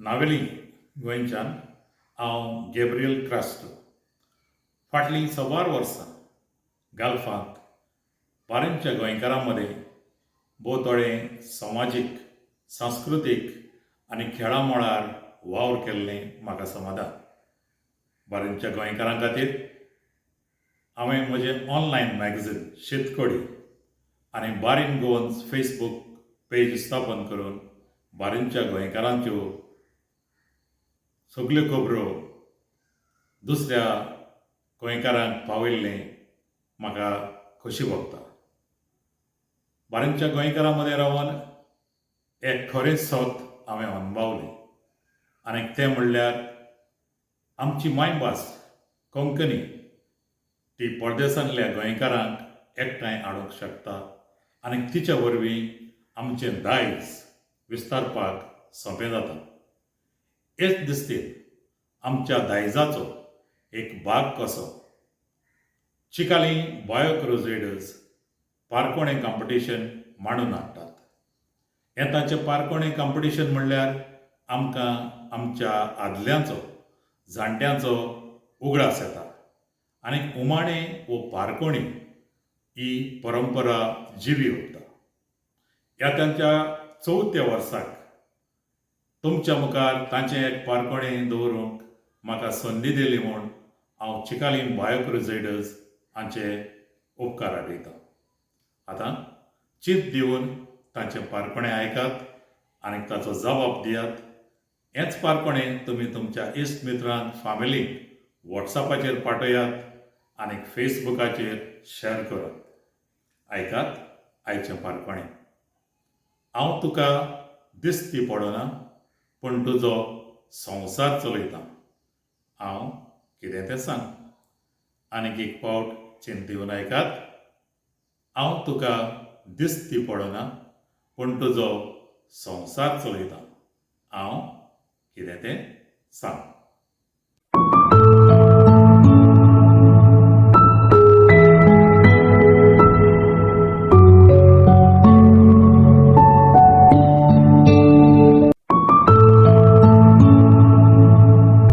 नावेली गोंयच्यान हांव गॅब्रियल क्रास्टो. फाटलीं 11 वर्सां गाल्फांत बारेंच्या गोंयकारां मदें भोवतोळें समाजीक, सांस्कृतीक आनी खेळां मळार वावर केल्लें म्हाका समाधान. बारेंच्या गोंयकारां खातीर हांवें म्हजें ऑनलायन मॅगझीन XIT-KODDI आनी बारेन गोवन्स फेसबूक पेज स्थापन करून बारेंच्या गोंयकारांच्यो सगल्यो खबरो दुसऱ्या गोंयकारांक पावयल्लें म्हाका खोशी भोगता. बारेंच्या गोंयकारां मदें रावन एक खरें सोत हांवें अणभवलें आनी तें म्हणल्यार आमची मायभास कोंकणी ती परदेसांतल्या गोंयकारांक एकठांय हाडूंक शकता आनी तिच्या वरवीं आमचें दायज विस्तारपाक सोंपें जाता. हेच दिसतीन आमच्या दायजाचो एक भाग कसो चिकाली बायो-क्रुसेडर्स पारकोणें कॉम्पिटिशन मांडून हाडटात. हें ताचें पारकोणें कॉम्पिटिशन म्हणल्यार आमकां आमच्या आदल्यांचो जाणट्यांचो उगडास येता आनी उमाणें वो पारकोणी ही परंपरा जिवी उरता. ह्या तांच्या 4थ्या वर्साक तुमच्या मुखार तांचें एक पारकोणें दवरूंक म्हाका संदी दिली म्हूण हांव चिकाली बायो-क्रुसेडर्स हांचे उपकार आठयतां. आतां चिंत दिवन तांचें पारकोणें आयकात आनी ताचो जबाब दियात. हेंच पारकोणें तुमी तुमच्या इश्ट मित्रांक, फामिलीक वॉट्सॅपाचेर पाठयात आनी फेसबुकाचेर शेअर करात. आयकात आयचें पारकोणें. हांव तुका दिश्टी पडना पूण तुजो संवसार चलयतां. हांव कितें तें सांग. आनीक एक फावट चिंत दिवन आयकात. हांव तुका दिश्टी पडना पूण तुजो संवसार चलयतां. हांव कितें तें सांग.